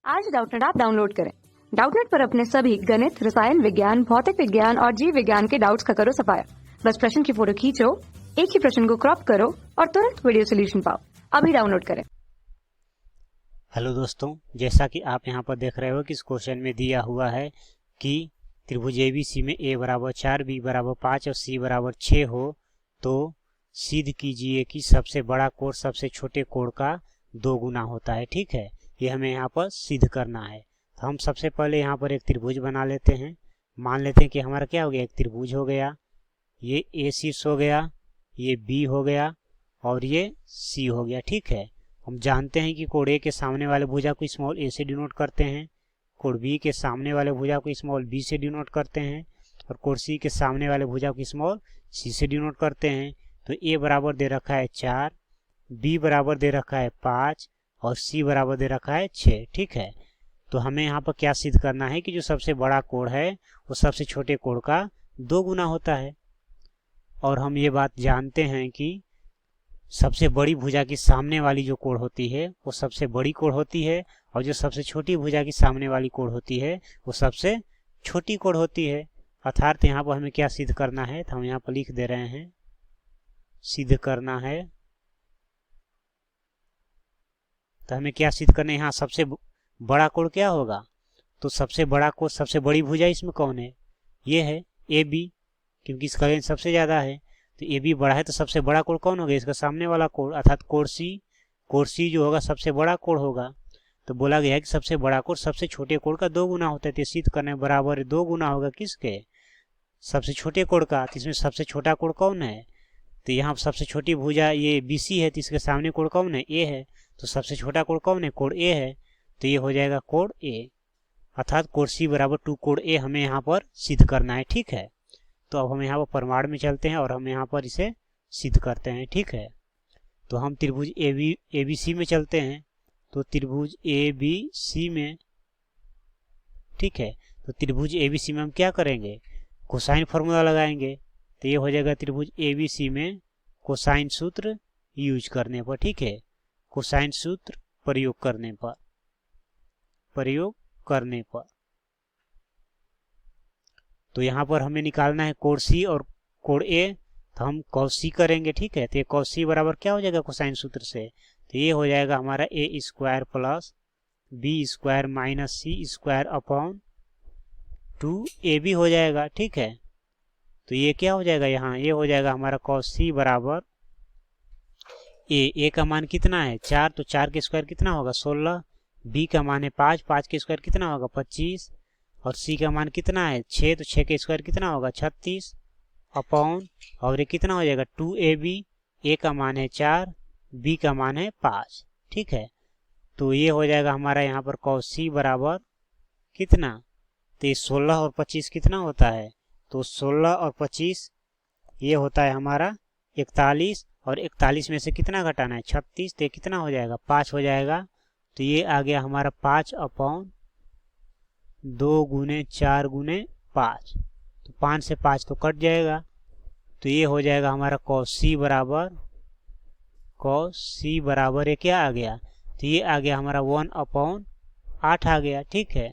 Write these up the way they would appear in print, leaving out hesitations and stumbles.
आज Doubtnut app download करें। Doubtnut पर अपने सभी गणित, रसायन विज्ञान, भौतिक विज्ञान और जीव विज्ञान के डाउट्स का करो सफाया। बस प्रश्न की फोटो खींचो, एक ही प्रश्न को क्रॉप करो और तुरंत वीडियो सोल्यूशन पाओ। अभी डाउनलोड करें। हेलो दोस्तों, जैसा कि आप यहाँ पर देख रहे हो कि इस क्वेश्चन में दिया हुआ है कि त्रिभुज ABC में a बराबर 4, b बराबर 5 और c बराबर 6 हो तो सिद्ध कीजिए कि सबसे बड़ा कोण सबसे छोटे कोण का 2 गुना होता है। ठीक है, ये हमें यहाँ पर सिद्ध करना है। तो हम सबसे पहले यहाँ पर एक त्रिभुज बना लेते हैं। मान लेते हैं कि हमारा क्या हो गया, एक त्रिभुज हो गया, ये a शीर्ष हो गया, ये b हो गया और ये c हो गया। ठीक है, हम जानते हैं कि कोण A के सामने वाले भुजा को स्मॉल a से डिनोट करते हैं, कोण B के सामने वाले भुजा को स्मॉल b से डिनोट करते हैं और कोण C के सामने वाले भुजा को स्मॉल c से डिनोट करते हैं। तो a बराबर दे रखा है 4, b बराबर दे रखा है 5 और c बराबर दे रखा है 6। ठीक है, तो हमें यहाँ पर क्या सिद्ध करना है कि जो सबसे बड़ा कोण है वो सबसे छोटे कोण का 2 गुना होता है। और हम ये बात जानते हैं कि सबसे बड़ी भुजा की सामने वाली जो कोण होती है वो सबसे बड़ी कोण होती है और जो सबसे छोटी भुजा की सामने वाली कोण होती है वो सबसे छोटी कोण होती है। अर्थात यहाँ पर हमें क्या सिद्ध करना है, तो हम यहाँ पर लिख दे रहे हैं सिद्ध करना है। तो हमें क्या सिद्ध करना है, यहाँ सबसे बड़ा कोण क्या होगा, तो सबसे बड़ा कोण सबसे बड़ी भुजा इसमें कौन है, ये है AB, क्योंकि इसका रेंज सबसे ज़्यादा है। तो AB बड़ा है तो सबसे बड़ा कोण कौन होगा, इसका सामने वाला कोण अर्थात कोण C जो होगा सबसे बड़ा कोण होगा। तो बोला गया है कि सबसे बड़ा कोण सबसे छोटे कोण का 2 गुना होता है। तो सिद्ध करने बराबर 2 गुना होगा किसके, सबसे छोटे कोण का। तो इसमें सबसे छोटा कोण कौन है, तो यहाँ सबसे छोटी भुजा ये BC है, तो इसके सामने कोण कौन है, A है। तो सबसे छोटा कोण कौन है, कोण A है। तो ये हो जाएगा कोण A, अर्थात कोण C बराबर 2 कोण A हमें यहाँ पर सिद्ध करना है। ठीक है, तो अब हम यहाँ पर प्रमाण में चलते हैं और हम यहाँ पर इसे सिद्ध करते हैं। ठीक है, तो हम त्रिभुज ABC में चलते हैं। तो त्रिभुज ABC में, ठीक है, तो त्रिभुज ABC में हम क्या करेंगे, कोसाइन फार्मूला लगाएंगे। तो ये हो जाएगा त्रिभुज ABC में कोसाइन सूत्र यूज करने पर। ठीक है, कोसाइन सूत्र प्रयोग करने पर तो यहाँ पर हमें निकालना है कोण C और कोण A। तो हम cos C करेंगे। ठीक है, तो ये cos C बराबर क्या हो जाएगा कोसाइन सूत्र से, तो ये हो जाएगा हमारा A² plus B² minus C² upon 2AB हो जाएगा। ठीक है, तो ये क्या हो जाएगा, यहाँ ये हो जाएगा हमारा cos C बराबर A का मान कितना है 4, तो 4 के स्क्वायर कितना होगा 16, B का मान है 5, 5 के स्क्वायर कितना होगा 25 और C का मान कितना है 6, तो 6 के स्क्वायर कितना होगा 36 अपॉन और ये कितना हो जाएगा 2AB। A का मान है 4, B का मान है 5। ठीक है, तो ये हो जाएगा हमारा यहाँ पर cos C बराबर कितना, तो ये 16 और 25 कितना होता है, तो 16 और 25 ये होता है हमारा 41 और 41 में से कितना घटाना है 36, तो ये कितना हो जाएगा 5 हो जाएगा। तो ये आ गया हमारा 5 अपॉन 2 गुने 4 गुने 5, तो 5 से 5 तो कट जाएगा। तो ये हो जाएगा हमारा cos C बराबर ये क्या आ गया, तो ये आ गया हमारा 1/8 आ गया। ठीक है,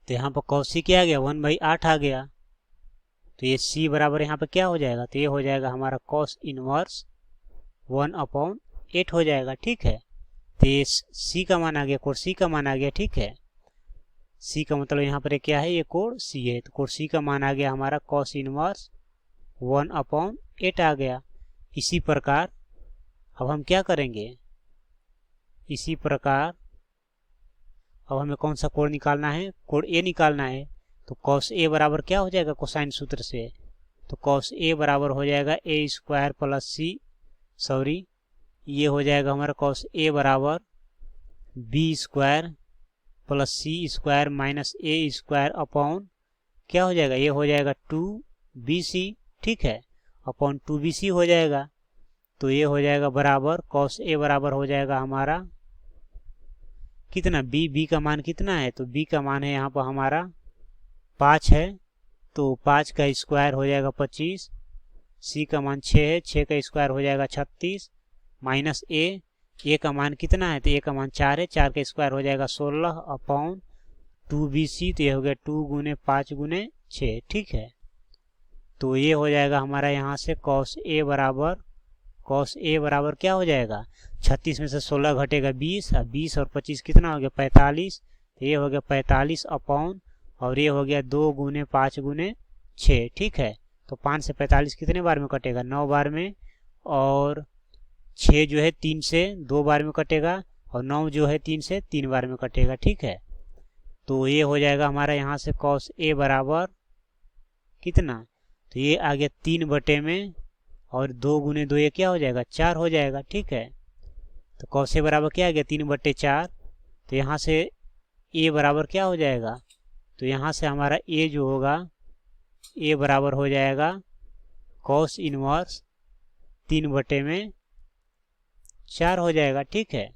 तो यहाँ पर cos C क्या आ गया 1/8 आ गया। तो ये C बराबर यहाँ पर क्या हो जाएगा, तो ये हो जाएगा हमारा cos इनवर्स 1/8 हो जाएगा। ठीक है, तो ये C का मान आ गया, कोण C का मान आ गया। ठीक है, C का मतलब यहाँ पर क्या है, ये कोण C है, तो कोण C का मान आ गया हमारा cos इनवर्स 1/8 आ गया। इसी प्रकार अब हम क्या करेंगे, इसी प्रकार अब हमें कौन सा कोण निकालना है, कोण A निकालना है। तो cos A बराबर क्या हो जाएगा कोसाइन सूत्र से, तो cos A बराबर हो जाएगा A² प्लस C, ये हो जाएगा हमारा cos A बराबर B² plus C² minus A² upon क्या हो जाएगा, ये हो जाएगा 2BC। ठीक है, अपॉन 2BC हो जाएगा। तो ये हो जाएगा बराबर cos A बराबर हो जाएगा हमारा कितना, B का मान कितना है, तो B का मान है यहाँ पर हमारा 5 है, तो 5 का स्क्वायर हो जाएगा 25, C का मान 6 है, 6 का स्क्वायर हो जाएगा 36 माइनस A ए का मान कितना है, तो ए का मान 4 है, 4 का स्क्वायर हो जाएगा 16 अपॉन 2bc, तो ये हो गया 2 गुने 5 गुने 6, ठीक है। तो ये हो जाएगा हमारा यहाँ से cos a बराबर क्या हो जाएगा, 36 में से 16 घटेगा 20, अब 20 और 25 कितना हो गया 45, तो ये हो गया 45 अपॉन, और ये हो गया 2 गुने 5 गुने 6, ठीक है। तो 5 से 45 कितने बार में कटेगा, 9 बार में, और 6 जो है 3 से 2 बार में कटेगा, और 9 जो है 3 से 3 बार में कटेगा, ठीक है। तो ये हो जाएगा हमारा यहाँ से cos a बराबर कितना, तो ये आ गया 3 बटे में, और 2 गुने 2 ये क्या हो जाएगा 4 हो जाएगा, ठीक है। तो cos a बराबर क्या आ गया 3 बटे 4, तो यहाँ से a बराबर क्या हो जाएगा, तो यहाँ से हमारा a जो होगा a बराबर हो जाएगा cos इनवर्स 3 बटे में 4 हो जाएगा, ठीक है।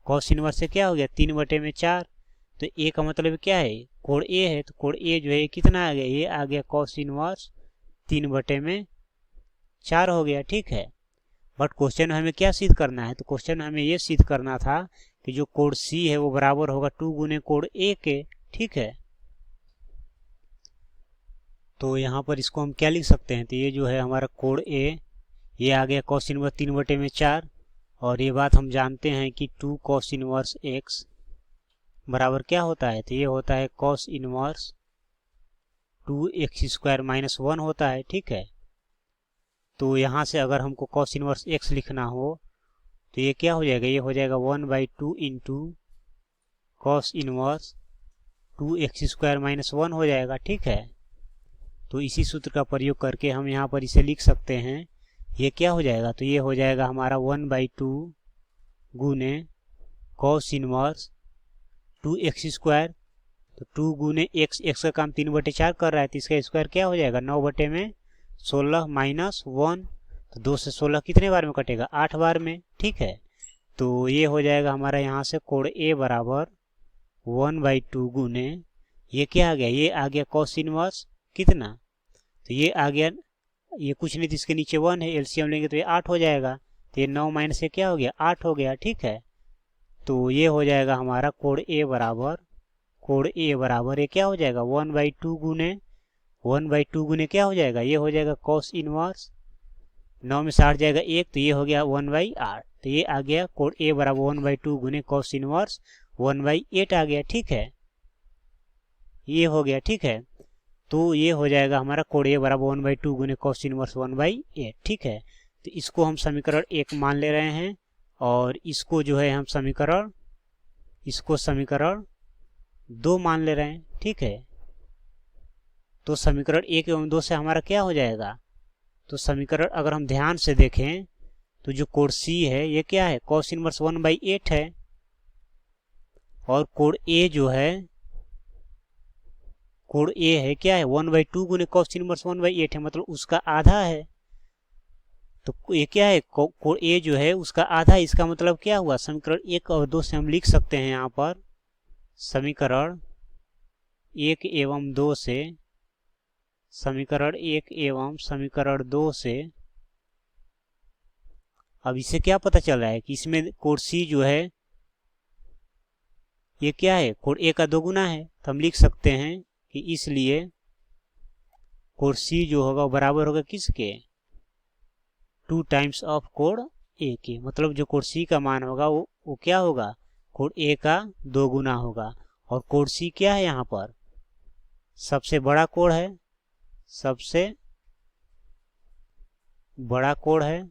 cos इनवर्स से क्या हो गया 3 बटे में 4, तो a का मतलब क्या है, कोण a है, तो कोण a जो है कितना आ गया, ये आ गया cos इनवर्स 3 बटे में 4 हो गया, ठीक है। बट क्वेश्चन हमें क्या सिद्ध करना है, तो क्वेश्चन हमें ये सिद्ध करना था कि जो कोण c है वो बराबर होगा 2 गुने कोण a के, ठीक है। तो यहाँ पर इसको हम क्या लिख सकते हैं, तो ये जो है हमारा कोण a, ये आ गया cos इनवर्स 3 बटे में 4, और ये बात हम जानते हैं कि 2 cos इनवर्स x बराबर क्या होता है, तो ये होता है cos inverse 2x square minus 1 होता है, ठीक है। तो यहाँ से अगर हमको cos इनवर्स x लिखना हो तो ये क्या हो जाएगा, ये हो जाएगा 1/2 into cos inverse 2x square minus 1 हो जाएगा, ठीक है। तो इसी सूत्र का प्रयोग करके हम यहाँ पर इसे लिख सकते हैं, ये क्या हो जाएगा, तो ये हो जाएगा हमारा 1/2 गुने cos इनवर्स 2x स्क्वायर, तो 2 गुने x का काम 3/4 कर रहा है, तो इसका स्क्वायर क्या हो जाएगा 9 बटे में 16 माइनस 1, तो 2 से 16 कितने बार में कटेगा 8 बार में, ठीक है। तो ये हो जाएगा हमारा यहाँ से कोण a बराबर 1/2 गुने, ये क्या आ गया, ये आ गया cos इनवर्स कितना, तो ये आ गया, ये कुछ नहीं तो इसके नीचे 1 है, एलसीएम लेंगे तो ये 8 हो जाएगा, तो ये 9 माइनस से क्या हो गया 8 हो गया, ठीक है। तो ये हो जाएगा हमारा कोण a बराबर ये क्या हो जाएगा 1/2 गुने क्या हो जाएगा, ये हो जाएगा cos इनवर्स 9 में से 8 जाएगा 1, तो ये हो गया 1/8, तो ये आ गया कोण a बराबर 1/2 गुने cos इनवर्स 1/8 आ गया, ठीक है। ये हो गया, ठीक है। तो ये हो जाएगा हमारा कोण a बराबर 1/2 गुने cos इनवर्स 1/8, ठीक है। तो इसको हम समीकरण 1 मान ले रहे हैं, और इसको जो है हम समीकरण 2 मान ले रहे हैं, ठीक है। तो समीकरण 1 एवं 2 से हमारा क्या हो जाएगा, तो समीकरण अगर हम ध्यान से देखें तो जो कोण c है ये क्या है cos इनवर्स 1/8 है, और कोण a जो है कोण a है क्या है 1/2 गुने cos इनवर्स 1/8 है, मतलब उसका आधा है। तो ये क्या है कोण a जो है उसका आधा, इसका मतलब क्या हुआ, समीकरण 1 और 2 से हम लिख सकते हैं यहाँ पर समीकरण 1 एवं 2 से, समीकरण 1 एवं समीकरण 2 से अब इससे क्या पता चल रहा है कि इसमें कोण c जो है ये क्या है कोण a का 2 गुना है, तो हम लिख सकते हैं कि इसलिए कोण c जो होगा वो बराबर होगा किसके 2 टाइम्स ऑफ कोण a के, मतलब जो कोण c का मान होगा वो क्या होगा कोण a का 2 गुना होगा। और कोण c क्या है यहाँ पर सबसे बड़ा कोण है, सबसे बड़ा कोण है,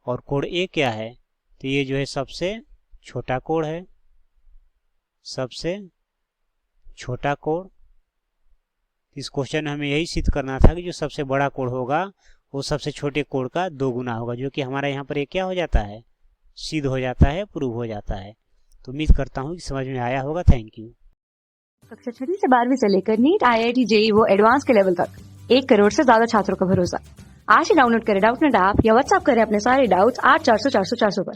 और कोण a क्या है, तो ये जो है सबसे छोटा कोण है, सबसे छोटा कोण। इस क्वेश्चन में हमें यही सिद्ध करना था कि जो सबसे बड़ा कोण होगा वो सबसे छोटे कोण का 2 गुना होगा, जो कि हमारा यहाँ पर ये क्या हो जाता है सिद्ध हो जाता है, प्रूव हो जाता है। तो उम्मीद करता हूँ कि समझ में आया होगा। Thank you. कक्षा 6 से 12वीं से लेकर नीट, IIT, JEE वो एडवांस के लेवल तक 1 करोड़ से ज्यादा छात्रों का भरोसा। आज ही डाउनलोड करें डाउटनेट ऐप या व्हाट्सएप करें अपने सारे डाउट्स 8400 400 400 पर।